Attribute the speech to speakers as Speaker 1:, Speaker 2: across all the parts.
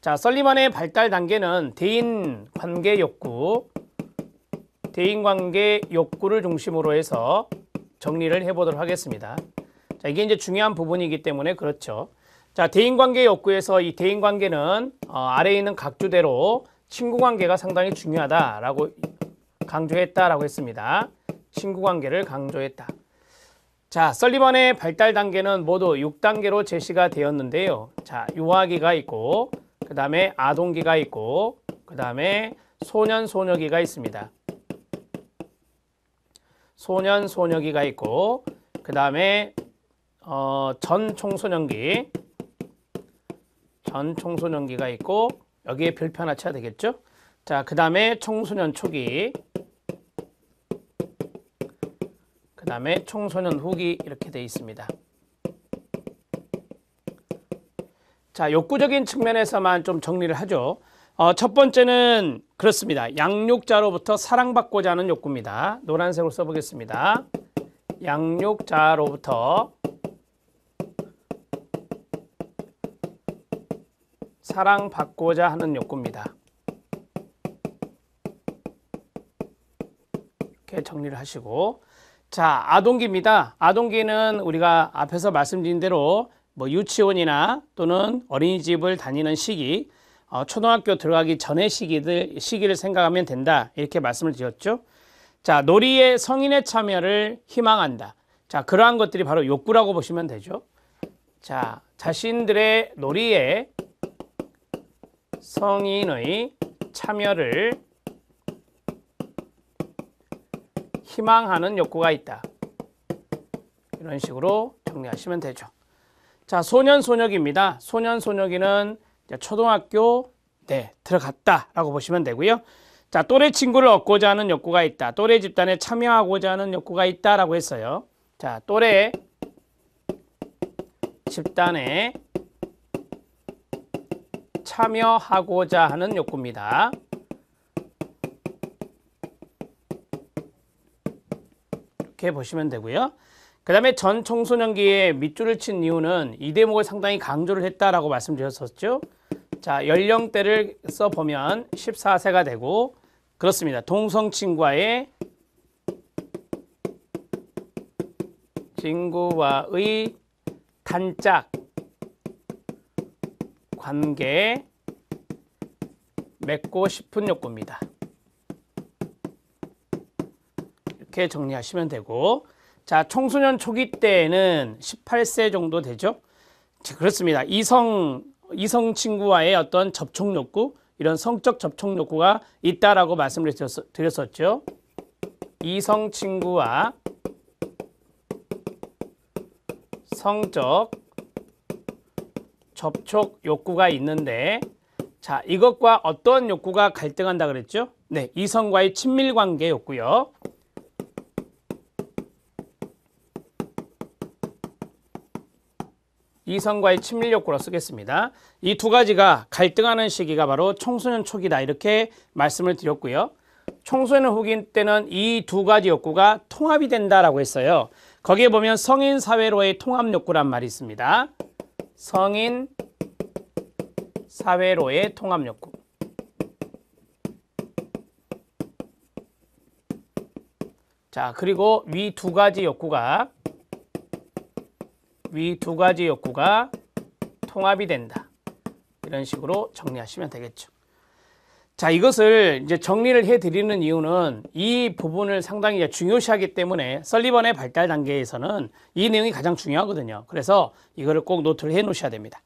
Speaker 1: 자, 설리반의 발달 단계는 대인관계 욕구를 중심으로 해서 정리를 해보도록 하겠습니다. 자, 이게 이제 중요한 부분이기 때문에 그렇죠. 자, 대인관계 욕구에서 이 대인관계는 아래에 있는 각주대로 친구관계가 상당히 중요하다라고 강조했다라고 했습니다. 친구관계를 강조했다. 자, 설리반의 발달 단계는 모두 6단계로 제시가 되었는데요. 자, 유아기가 있고, 그 다음에 아동기가 있고, 그 다음에 소년, 소녀기가 있습니다. 소년, 소녀기가 있고, 그 다음에 전 청소년기가 있고, 여기에 별표 하나 쳐야 되겠죠? 자, 그 다음에 청소년 초기, 그 다음에 청소년 후기 이렇게 되어 있습니다. 자, 욕구적인 측면에서만 좀 정리를 하죠. 첫 번째는 그렇습니다. 양육자로부터 사랑받고자 하는 욕구입니다. 노란색으로 써보겠습니다. 양육자로부터 사랑받고자 하는 욕구입니다. 이렇게 정리를 하시고, 자, 아동기입니다. 아동기는 우리가 앞에서 말씀드린 대로 뭐 유치원이나 또는 어린이집을 다니는 시기, 초등학교 들어가기 전의 시기를 생각하면 된다. 이렇게 말씀을 드렸죠. 자, 놀이에 성인의 참여를 희망한다. 자, 그러한 것들이 바로 욕구라고 보시면 되죠. 자, 자신들의 놀이에 성인의 참여를 희망하는 욕구가 있다. 이런 식으로 정리하시면 되죠. 자, 소년, 소녀기입니다. 소년, 소녀기는 초등학교 들어갔다라고 보시면 되고요. 자, 또래 친구를 얻고자 하는 욕구가 있다. 또래 집단에 참여하고자 하는 욕구가 있다라고 했어요. 자, 또래 집단에 참여하고자 하는 욕구입니다. 이렇게 보시면 되고요. 그 다음에 전 청소년기에 밑줄을 친 이유는 이 대목을 상당히 강조를 했다라고 말씀드렸었죠. 자, 연령대를 써보면 14세가 되고, 그렇습니다. 동성 친구와의 단짝 관계 맺고 싶은 욕구입니다. 이렇게 정리하시면 되고, 자, 청소년 초기 때에는 18세 정도 되죠. 그렇습니다. 이성 친구와의 어떤 접촉 욕구, 이런 성적 접촉 욕구가 있다라고 말씀을 드렸었죠. 이성 친구와 성적 접촉 욕구가 있는데, 자, 이것과 어떤 욕구가 갈등한다 그랬죠? 네, 이성과의 친밀 관계 욕구요. 이성과의 친밀 욕구로 쓰겠습니다. 이 두 가지가 갈등하는 시기가 바로 청소년 초기다, 이렇게 말씀을 드렸고요. 청소년 후기 때는 이 두 가지 욕구가 통합이 된다라고 했어요. 거기에 보면 성인 사회로의 통합 욕구란 말이 있습니다. 성인 사회로의 통합 욕구. 자, 그리고 위 두 가지 욕구가 통합이 된다. 이런 식으로 정리하시면 되겠죠. 자, 이것을 이제 정리를 해드리는 이유는 이 부분을 상당히 중요시하기 때문에 설리반의 발달 단계에서는 이 내용이 가장 중요하거든요. 그래서 이거를 꼭 노트를 해 놓으셔야 됩니다.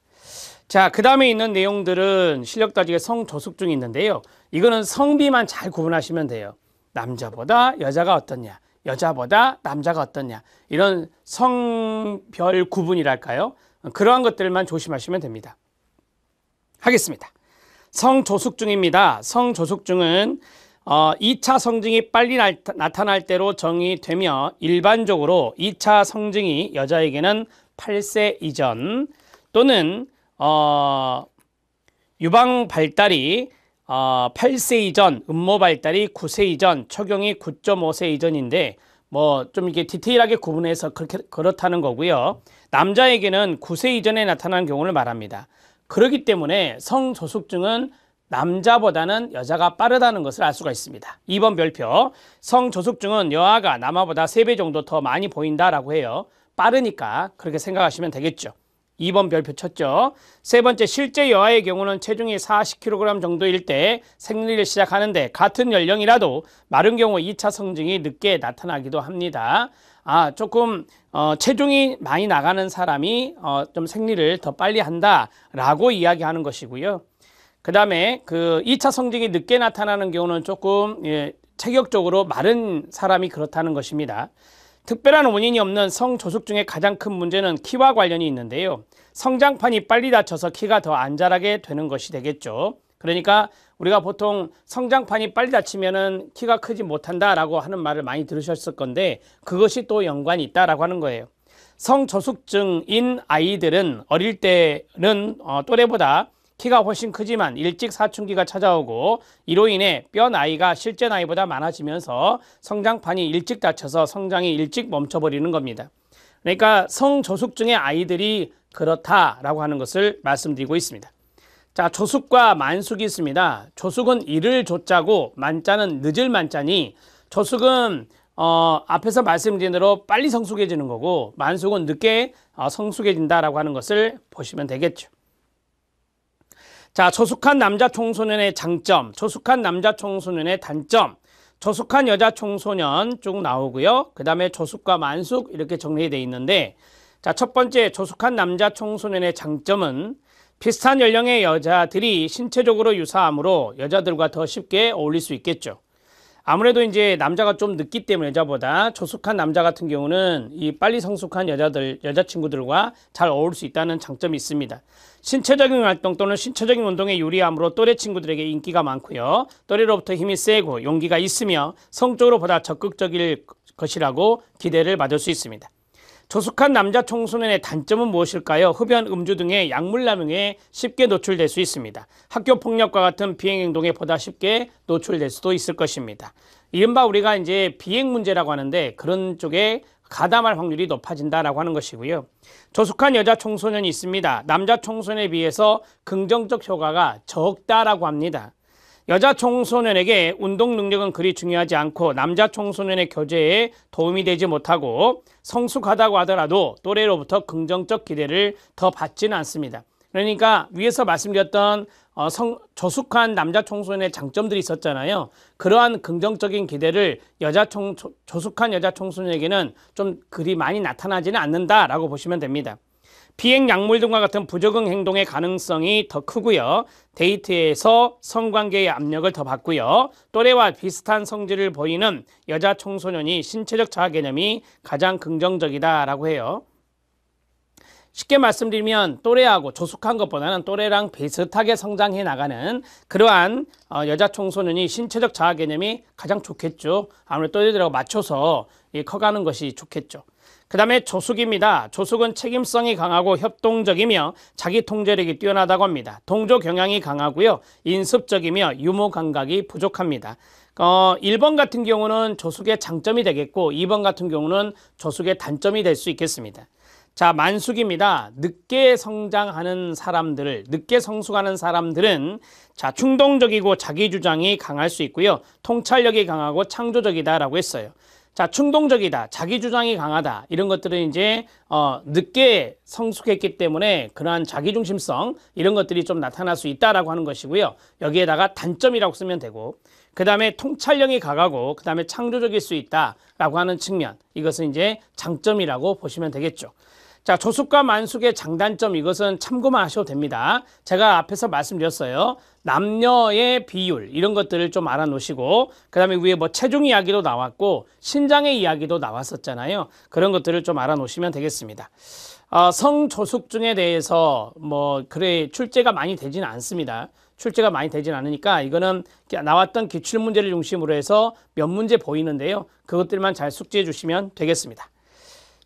Speaker 1: 자, 그 다음에 있는 내용들은 실력 따지기 성조숙중이 있는데요. 이거는 성비만 잘 구분하시면 돼요. 남자보다 여자가 어떻냐, 여자보다 남자가 어떻냐, 이런 성별 구분이랄까요? 그러한 것들만 조심하시면 됩니다. 하겠습니다. 성조숙중입니다. 성조숙중은 2차 성징이 빨리 나타날 때로 정의되며, 일반적으로 2차 성징이 여자에게는 8세 이전 또는 유방 발달이 8세 이전, 음모 발달이 9세 이전, 초경이 9.5세 이전인데 뭐 좀 이렇게 디테일하게 구분해서 그렇다는 거고요. 남자에게는 9세 이전에 나타나는 경우를 말합니다. 그렇기 때문에 성조숙증은 남자보다는 여자가 빠르다는 것을 알 수가 있습니다. 2번 별표, 성조숙증은 여아가 남아보다 3배 정도 더 많이 보인다라고 해요. 빠르니까 그렇게 생각하시면 되겠죠. 2번 별표 쳤죠. 세 번째, 실제 여아의 경우는 체중이 40kg 정도일 때 생리를 시작하는데 같은 연령이라도 마른 경우 2차 성징이 늦게 나타나기도 합니다. 조금 체중이 많이 나가는 사람이 좀 생리를 더 빨리 한다라고 이야기하는 것이고요. 그 다음에 그 2차 성징이 늦게 나타나는 경우는 조금 체격적으로 마른 사람이 그렇다는 것입니다. 특별한 원인이 없는 성조숙증의 가장 큰 문제는 키와 관련이 있는데요. 성장판이 빨리 닫혀서 키가 더 안 자라게 되는 것이 되겠죠. 그러니까 우리가 보통 성장판이 빨리 닫히면은 키가 크지 못한다라고 하는 말을 많이 들으셨을 건데 그것이 또 연관이 있다라고 하는 거예요. 성조숙증인 아이들은 어릴 때는 또래보다 키가 훨씬 크지만 일찍 사춘기가 찾아오고 이로 인해 뼈 나이가 실제 나이보다 많아지면서 성장판이 일찍 닫혀서 성장이 일찍 멈춰버리는 겁니다. 그러니까 성조숙증의 아이들이 그렇다라고 하는 것을 말씀드리고 있습니다. 자, 조숙과 만숙이 있습니다. 조숙은 이를 조자고 만자는 늦을 만자니 조숙은 앞에서 말씀드린 대로 빨리 성숙해지는 거고 만숙은 늦게 성숙해진다라고 하는 것을 보시면 되겠죠. 자, 조숙한 남자 청소년의 장점, 조숙한 남자 청소년의 단점, 조숙한 여자 청소년 쭉 나오고요. 그 다음에 조숙과 만숙 이렇게 정리되어 있는데, 자, 첫 번째 조숙한 남자 청소년의 장점은 비슷한 연령의 여자들이 신체적으로 유사하므로 여자들과 더 쉽게 어울릴 수 있겠죠. 아무래도 이제 남자가 좀 늦기 때문에 여자보다 조숙한 남자 같은 경우는 이 빨리 성숙한 여자친구들과 잘 어울릴 수 있다는 장점이 있습니다. 신체적인 활동 또는 신체적인 운동에 유리하므로 또래 친구들에게 인기가 많고요. 또래로부터 힘이 세고 용기가 있으며 성적으로 보다 적극적일 것이라고 기대를 받을 수 있습니다. 조숙한 남자 청소년의 단점은 무엇일까요? 흡연, 음주 등의 약물남용에 쉽게 노출될 수 있습니다. 학교 폭력과 같은 비행 행동에 보다 쉽게 노출될 수도 있을 것입니다. 이른바 우리가 이제 비행 문제라고 하는데 그런 쪽에 가담할 확률이 높아진다라고 하는 것이고요. 조숙한 여자 청소년이 있습니다. 남자 청소년에 비해서 긍정적 효과가 적다라고 합니다. 여자 청소년에게 운동 능력은 그리 중요하지 않고 남자 청소년의 교제에 도움이 되지 못하고 성숙하다고 하더라도 또래로부터 긍정적 기대를 더 받지는 않습니다. 그러니까 위에서 말씀드렸던 조숙한 남자 청소년의 장점들이 있었잖아요. 그러한 긍정적인 기대를 조숙한 여자 청소년에게는 좀 그리 많이 나타나지는 않는다라고 보시면 됩니다. 비행 약물 등과 같은 부적응 행동의 가능성이 더 크고요. 데이트에서 성관계의 압력을 더 받고요. 또래와 비슷한 성질을 보이는 여자 청소년이 신체적 자아 개념이 가장 긍정적이다라고 해요. 쉽게 말씀드리면 또래하고 조숙한 것보다는 또래랑 비슷하게 성장해 나가는 그러한 여자 청소년이 신체적 자아 개념이 가장 좋겠죠. 아무래도 또래들하고 맞춰서 커가는 것이 좋겠죠. 그 다음에 조숙입니다. 조숙은 책임성이 강하고 협동적이며 자기 통제력이 뛰어나다고 합니다. 동조 경향이 강하고요. 인습적이며 유머 감각이 부족합니다. 1번 같은 경우는 조숙의 장점이 되겠고 2번 같은 경우는 조숙의 단점이 될 수 있겠습니다. 자, 만숙입니다. 늦게 성장하는 사람들, 늦게 성숙하는 사람들은 자, 충동적이고 자기주장이 강할 수 있고요. 통찰력이 강하고 창조적이다라고 했어요. 자, 충동적이다, 자기주장이 강하다 이런 것들은 이제 늦게 성숙했기 때문에 그러한 자기중심성 이런 것들이 좀 나타날 수 있다라고 하는 것이고요. 여기에다가 단점이라고 쓰면 되고 그 다음에 통찰력이 강하고 그 다음에 창조적일 수 있다라고 하는 측면 이것은 이제 장점이라고 보시면 되겠죠. 자, 조숙과 만숙의 장단점 이것은 참고만 하셔도 됩니다. 제가 앞에서 말씀드렸어요. 남녀의 비율 이런 것들을 좀 알아놓으시고 그 다음에 위에 뭐 체중 이야기도 나왔고 신장의 이야기도 나왔었잖아요. 그런 것들을 좀 알아놓으시면 되겠습니다. 성조숙증에 대해서 출제가 많이 되지는 않습니다. 출제가 많이 되진 않으니까 이거는 나왔던 기출문제를 중심으로 해서 몇 문제 보이는데요. 그것들만 잘 숙지해 주시면 되겠습니다.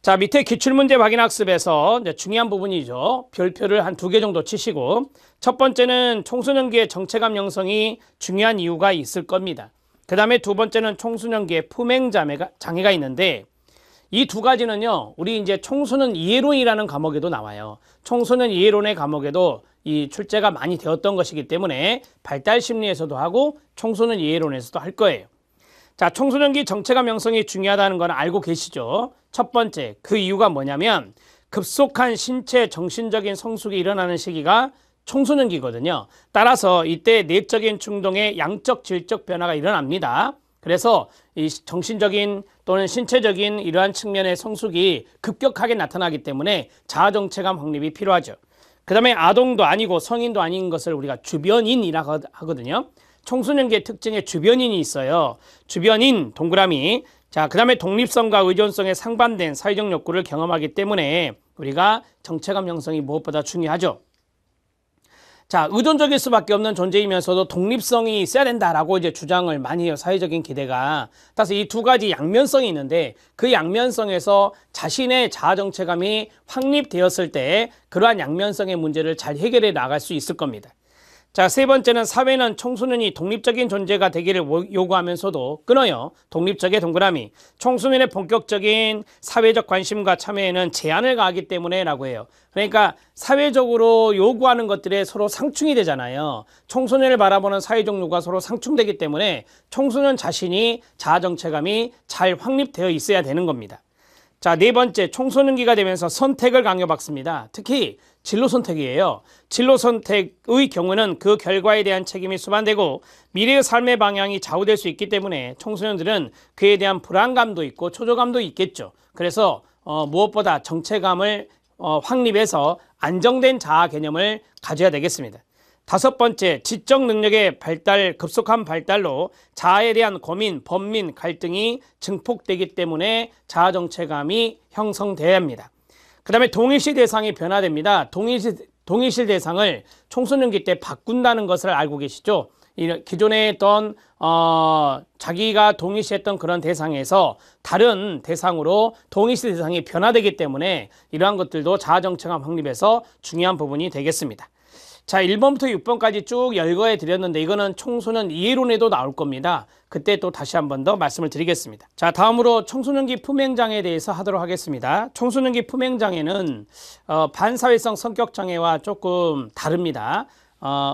Speaker 1: 자, 밑에 기출문제 확인학습에서 이제 중요한 부분이죠. 별표를 한 2개 정도 치시고 첫 번째는 청소년기의 정체감 형성이 중요한 이유가 있을 겁니다. 그 다음에 두 번째는 청소년기의 품행 장애가 있는데 이 두 가지는요, 우리 이제 청소년 이해론이라는 과목에도 나와요. 청소년 이해론의 과목에도 이 출제가 많이 되었던 것이기 때문에 발달 심리에서도 하고 청소년 이해론에서도 할 거예요. 자, 청소년기 정체감 형성이 중요하다는 건 알고 계시죠? 첫 번째, 그 이유가 뭐냐면 급속한 신체 정신적인 성숙이 일어나는 시기가 청소년기거든요. 따라서 이때 내적인 충동의 양적 질적 변화가 일어납니다. 그래서 이 정신적인 또는 신체적인 이러한 측면의 성숙이 급격하게 나타나기 때문에 자아정체감 확립이 필요하죠. 그 다음에 아동도 아니고 성인도 아닌 것을 우리가 주변인이라고 하거든요. 청소년기의 특징에 주변인이 있어요. 주변인 동그라미. 자, 그 다음에 독립성과 의존성에 상반된 사회적 욕구를 경험하기 때문에 우리가 정체감 형성이 무엇보다 중요하죠. 자, 의존적일 수밖에 없는 존재이면서도 독립성이 있어야 된다라고 이제 주장을 많이 해요. 사회적인 기대가. 따라서 이 두 가지 양면성이 있는데 그 양면성에서 자신의 자아정체감이 확립되었을 때 그러한 양면성의 문제를 잘 해결해 나갈 수 있을 겁니다. 자, 세 번째는 사회는 청소년이 독립적인 존재가 되기를 요구하면서도 끊어요. 독립적의 동그라미. 청소년의 본격적인 사회적 관심과 참여에는 제한을 가하기 때문에 라고 해요. 그러니까 사회적으로 요구하는 것들에 서로 상충이 되잖아요. 청소년을 바라보는 사회적 요구가 서로 상충되기 때문에 청소년 자신이 자아정체감이 잘 확립되어 있어야 되는 겁니다. 자, 네 번째, 청소년기가 되면서 선택을 강요받습니다. 특히 진로 선택이에요. 진로 선택의 경우는 그 결과에 대한 책임이 수반되고 미래의 삶의 방향이 좌우될 수 있기 때문에 청소년들은 그에 대한 불안감도 있고 초조감도 있겠죠. 그래서 무엇보다 정체감을 확립해서 안정된 자아 개념을 가져야 되겠습니다. 다섯 번째, 지적 능력의 발달, 급속한 발달로 자아에 대한 고민, 번민, 갈등이 증폭되기 때문에 자아정체감이 형성돼야 합니다. 그 다음에 동일시 대상이 변화됩니다. 동일시 대상을 청소년기 때 바꾼다는 것을 알고 계시죠? 기존에 했던 자기가 동일시했던 그런 대상에서 다른 대상으로 동일시 대상이 변화되기 때문에 이러한 것들도 자아정체감 확립에서 중요한 부분이 되겠습니다. 자, 1번부터 6번까지 쭉 열거해 드렸는데 이거는 청소년 이해론에도 나올 겁니다. 그때 또 다시 한 번 더 말씀을 드리겠습니다. 자, 다음으로 청소년기 품행장애에 대해서 하도록 하겠습니다. 청소년기 품행장애는 반사회성 성격장애와 조금 다릅니다.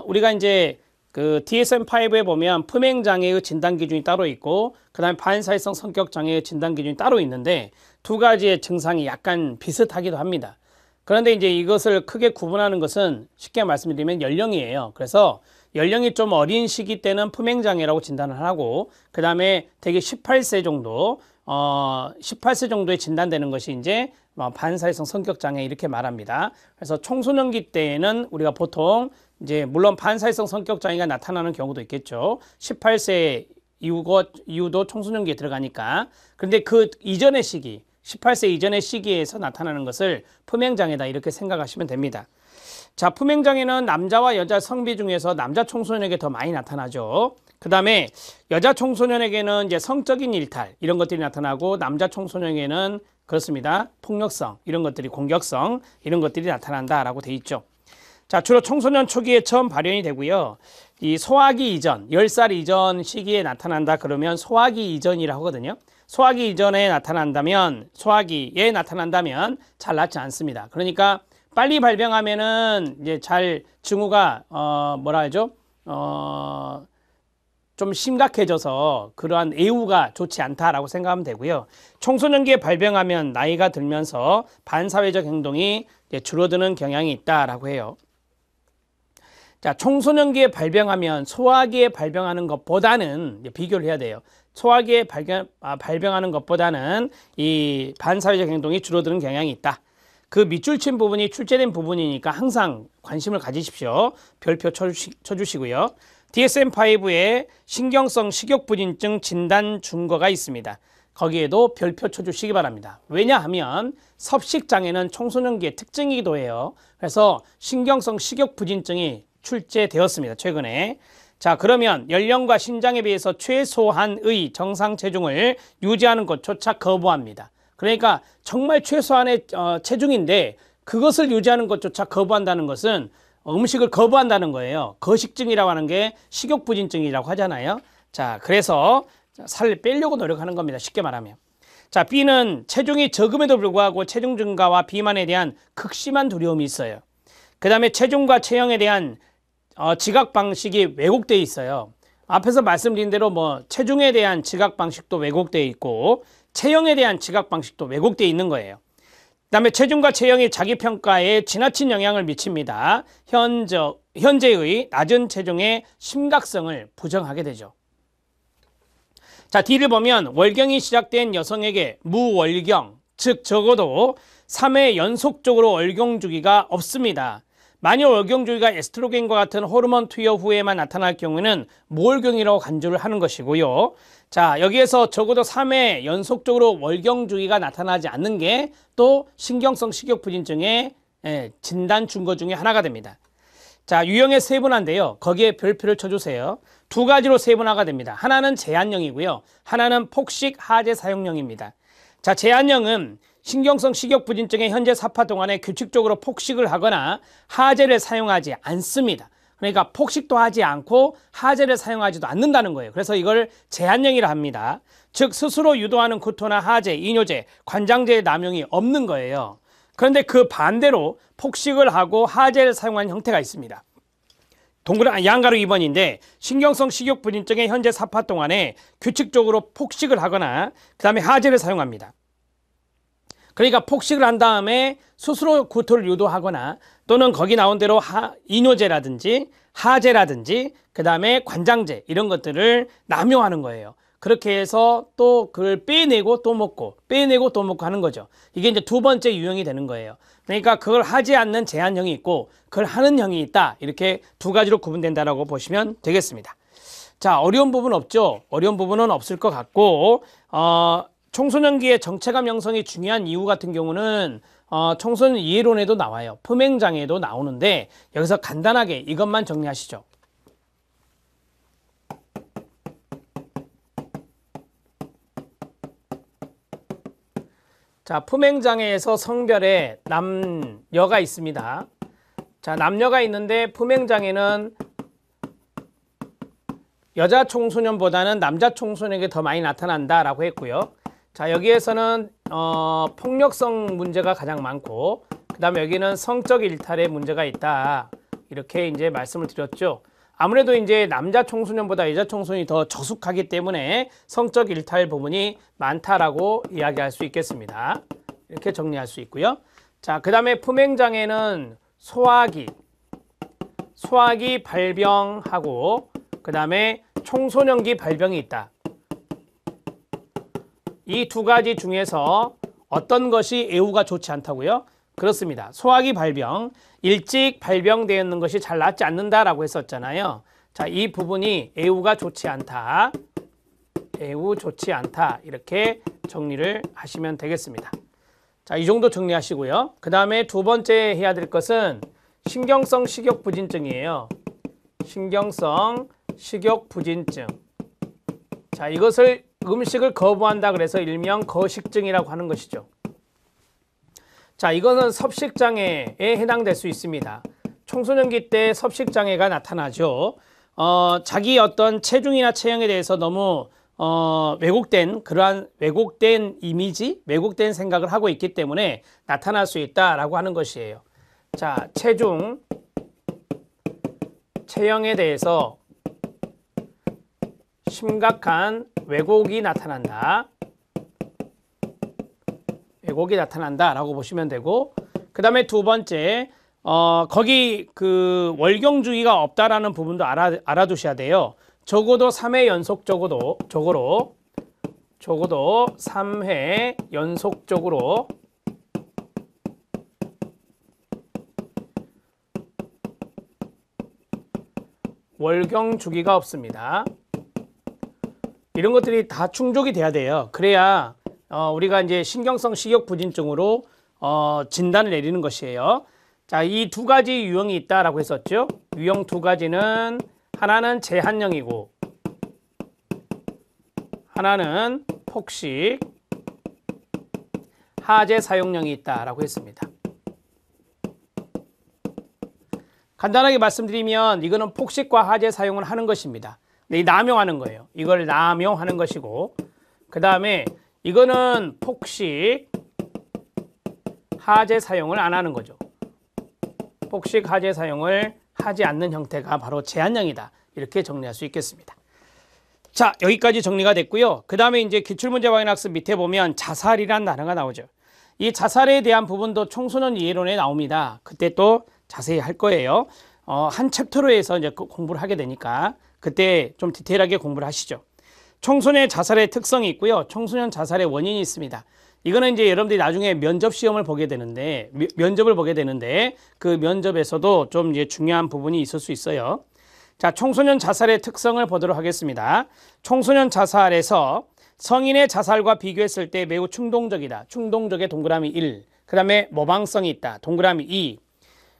Speaker 1: 우리가 이제 그 DSM-5에 보면 품행장애의 진단 기준이 따로 있고 그 다음에 반사회성 성격장애의 진단 기준이 따로 있는데 두 가지의 증상이 약간 비슷하기도 합니다. 그런데 이제 이것을 크게 구분하는 것은 쉽게 말씀드리면 연령이에요. 그래서 연령이 좀 어린 시기 때는 품행장애라고 진단을 하고 그 다음에 되게 18세 정도 18세 정도에 진단되는 것이 이제 반사회성 성격장애 이렇게 말합니다. 그래서 청소년기 때에는 우리가 보통 이제 물론 반사회성 성격장애가 나타나는 경우도 있겠죠. 18세 이후도 청소년기에 들어가니까. 그런데 그 이전의 시기 18세 이전의 시기에서 나타나는 것을 품행장애다 이렇게 생각하시면 됩니다. 자, 품행장애는 남자와 여자 성비 중에서 남자 청소년에게 더 많이 나타나죠. 그 다음에 여자 청소년에게는 이제 성적인 일탈 이런 것들이 나타나고 남자 청소년에게는 그렇습니다. 폭력성 이런 것들이 공격성 이런 것들이 나타난다라고 돼 있죠. 자, 주로 청소년 초기에 처음 발현이 되고요. 이 소화기 이전 10살 이전 시기에 나타난다 그러면 소화기 이전이라고 하거든요. 소화기 이전에 나타난다면 소화기에 나타난다면 잘 낫지 않습니다. 그러니까 빨리 발병하면은 이제 잘 증후가 뭐라 하죠? 좀 심각해져서 그러한 애후가 좋지 않다라고 생각하면 되고요. 청소년기에 발병하면 나이가 들면서 반사회적 행동이 이제 줄어드는 경향이 있다라고 해요. 자, 청소년기에 발병하면 소화기에 발병하는 것보다는 비교를 해야 돼요. 소화기에 발병하는 것보다는 이 반사회적 행동이 줄어드는 경향이 있다. 그 밑줄 친 부분이 출제된 부분이니까 항상 관심을 가지십시오. 별표 쳐주시고요. DSM-5에 신경성 식욕부진증 진단 준거가 있습니다. 거기에도 별표 쳐주시기 바랍니다. 왜냐하면 섭식장애는 청소년기의 특징이기도 해요. 그래서 신경성 식욕부진증이 출제되었습니다. 최근에. 자, 그러면 연령과 신장에 비해서 최소한의 정상 체중을 유지하는 것조차 거부합니다. 그러니까 정말 최소한의 체중인데 그것을 유지하는 것조차 거부한다는 것은 음식을 거부한다는 거예요. 거식증이라고 하는 게 식욕부진증이라고 하잖아요. 자, 그래서 살을 빼려고 노력하는 겁니다. 쉽게 말하면. 자, B는 체중이 적음에도 불구하고 체중 증가와 비만에 대한 극심한 두려움이 있어요. 그 다음에 체중과 체형에 대한 지각 방식이 왜곡되어 있어요. 앞에서 말씀드린 대로 뭐 체중에 대한 지각 방식도 왜곡되어 있고 체형에 대한 지각 방식도 왜곡되어 있는 거예요. 그 다음에 체중과 체형이 자기평가에 지나친 영향을 미칩니다. 현재의 낮은 체중의 심각성을 부정하게 되죠. 자, D를 보면 월경이 시작된 여성에게 무월경, 즉 적어도 3회 연속적으로 월경 주기가 없습니다. 만일 월경 주기가 에스트로겐과 같은 호르몬 투여 후에만 나타날 경우에는 무월경이라고 간주를 하는 것이고요. 자, 여기에서 적어도 3회 연속적으로 월경 주기가 나타나지 않는 게 또 신경성 식욕부진증의 진단 증거 중에 하나가 됩니다. 자, 유형의 세분화인데요. 거기에 별표를 쳐주세요. 두 가지로 세분화가 됩니다. 하나는 제한형이고요. 하나는 폭식 하제 사용형입니다. 자, 제한형은 신경성 식욕부진증의 현재 사파 동안에 규칙적으로 폭식을 하거나 하제를 사용하지 않습니다. 그러니까 폭식도 하지 않고 하제를 사용하지도 않는다는 거예요. 그래서 이걸 제한형이라 합니다. 즉 스스로 유도하는 구토나 하제, 이뇨제, 관장제의 남용이 없는 거예요. 그런데 그 반대로 폭식을 하고 하제를 사용하는 형태가 있습니다. 동그란 양가로 2번인데 신경성 식욕부진증의 현재 사파 동안에 규칙적으로 폭식을 하거나 그 다음에 하제를 사용합니다. 그러니까 폭식을 한 다음에 스스로 구토를 유도하거나 또는 거기 나온 대로 이뇨제라든지 하제라든지 그 다음에 관장제 이런 것들을 남용하는 거예요. 그렇게 해서 또 그걸 빼내고 또 먹고 빼내고 또 먹고 하는 거죠. 이게 이제 두 번째 유형이 되는 거예요. 그러니까 그걸 하지 않는 제한형이 있고 그걸 하는 형이 있다. 이렇게 두 가지로 구분된다라고 보시면 되겠습니다. 자, 어려운 부분 없죠? 어려운 부분은 없을 것 같고 청소년기의 정체감 형성이 중요한 이유 같은 경우는 청소년 이해론에도 나와요. 품행장애도 나오는데 여기서 간단하게 이것만 정리하시죠. 자, 품행장애에서 성별에 남녀가 있습니다. 자, 남녀가 있는데 품행장애는 여자 청소년보다는 남자 청소년에게 더 많이 나타난다라고 했고요. 자, 여기에서는 폭력성 문제가 가장 많고 그 다음에 여기는 성적 일탈의 문제가 있다. 이렇게 이제 말씀을 드렸죠. 아무래도 이제 남자 청소년보다 여자 청소년이 더 저숙하기 때문에 성적 일탈 부분이 많다라고 이야기할 수 있겠습니다. 이렇게 정리할 수 있고요. 자, 그 다음에 품행장애는 소화기 발병하고 그 다음에 청소년기 발병이 있다. 이 두 가지 중에서 어떤 것이 애우가 좋지 않다고요? 그렇습니다. 소화기 발병, 일찍 발병되었는 것이 잘 낫지 않는다라고 했었잖아요. 자, 이 부분이 애우가 좋지 않다. 애우 좋지 않다. 이렇게 정리를 하시면 되겠습니다. 자, 이 정도 정리하시고요. 그 다음에 두 번째 해야 될 것은 신경성 식욕부진증이에요. 신경성 식욕부진증. 자, 이것을 음식을 거부한다 그래서 일명 거식증이라고 하는 것이죠. 자, 이거는 섭식장애에 해당될 수 있습니다. 청소년기 때 섭식장애가 나타나죠. 자기 어떤 체중이나 체형에 대해서 너무 그러한 왜곡된 이미지, 왜곡된 생각을 하고 있기 때문에 나타날 수 있다라고 하는 것이에요. 자, 체중, 체형에 대해서 심각한 왜곡이 나타난다. 왜곡이 나타난다라고 보시면 되고, 그 다음에 두 번째, 거기 그 월경주의가 없다라는 부분도 알아두셔야 돼요. 적어도 3회 연속적으로, 적어도 3회 연속적으로 월경 주기가 없습니다. 이런 것들이 다 충족이 돼야 돼요. 그래야 우리가 이제 신경성 식욕부진증으로 진단을 내리는 것이에요. 자, 이 두 가지 유형이 있다라고 했었죠. 유형 두 가지는 하나는 제한형이고 하나는 폭식, 하제 사용령이 있다라고 했습니다. 간단하게 말씀드리면 이거는 폭식과 하제 사용을 하는 것입니다. 이 남용하는 거예요. 이걸 남용하는 것이고, 그 다음에 이거는 폭식 하재 사용을 안 하는 거죠. 폭식 하재 사용을 하지 않는 형태가 바로 제한형이다. 이렇게 정리할 수 있겠습니다. 자, 여기까지 정리가 됐고요. 그 다음에 이제 기출문제 확인학습 밑에 보면 자살이란 단어가 나오죠. 이 자살에 대한 부분도 청소년 이해론에 나옵니다. 그때 또 자세히 할 거예요. 한 챕터로 해서 이제 공부를 하게 되니까 그때 좀 디테일하게 공부를 하시죠. 청소년 자살의 특성이 있고요. 청소년 자살의 원인이 있습니다. 이거는 이제 여러분들이 나중에 면접 시험을 보게 되는데, 면접을 보게 되는데 그 면접에서도 좀 이제 중요한 부분이 있을 수 있어요. 자, 청소년 자살의 특성을 보도록 하겠습니다. 청소년 자살에서 성인의 자살과 비교했을 때 매우 충동적이다. 충동적의 동그라미 1. 그 다음에 모방성이 있다. 동그라미 2.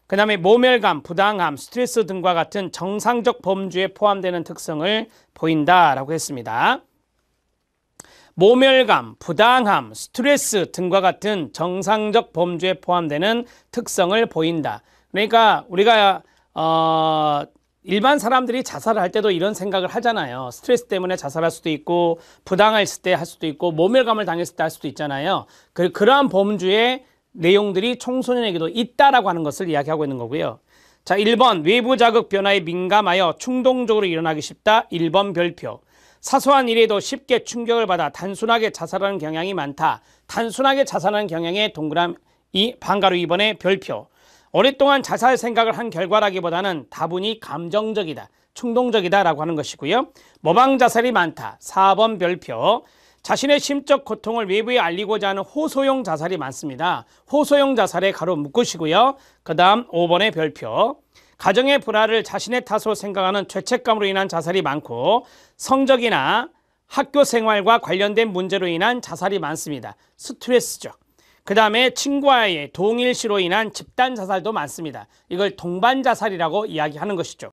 Speaker 1: 그 다음에 모멸감, 부당함, 스트레스 등과 같은 정상적 범주에 포함되는 특성을 보인다라고 했습니다. 모멸감, 부당함, 스트레스 등과 같은 정상적 범주에 포함되는 특성을 보인다. 그러니까 우리가 일반 사람들이 자살을 할 때도 이런 생각을 하잖아요. 스트레스 때문에 자살할 수도 있고 부당했을 때 할 수도 있고 모멸감을 당했을 때 할 수도 있잖아요. 그러한 범주의 내용들이 청소년에게도 있다라고 하는 것을 이야기하고 있는 거고요. 자, 1번 외부 자극 변화에 민감하여 충동적으로 일어나기 쉽다. 1번 별표. 사소한 일에도 쉽게 충격을 받아 단순하게 자살하는 경향이 많다. 단순하게 자살하는 경향의 동그라미 반가로 2번의 별표. 오랫동안 자살 생각을 한 결과라기보다는 다분히 감정적이다. 충동적이다 라고 하는 것이고요. 모방 자살이 많다. 4번 별표. 자신의 심적 고통을 외부에 알리고자 하는 호소용 자살이 많습니다. 호소용 자살에 가로 묶으시고요. 그 다음 5번의 별표. 가정의 불화를 자신의 탓으로 생각하는 죄책감으로 인한 자살이 많고 성적이나 학교 생활과 관련된 문제로 인한 자살이 많습니다. 스트레스죠. 그 다음에 친구와의 동일시로 인한 집단 자살도 많습니다. 이걸 동반 자살이라고 이야기하는 것이죠.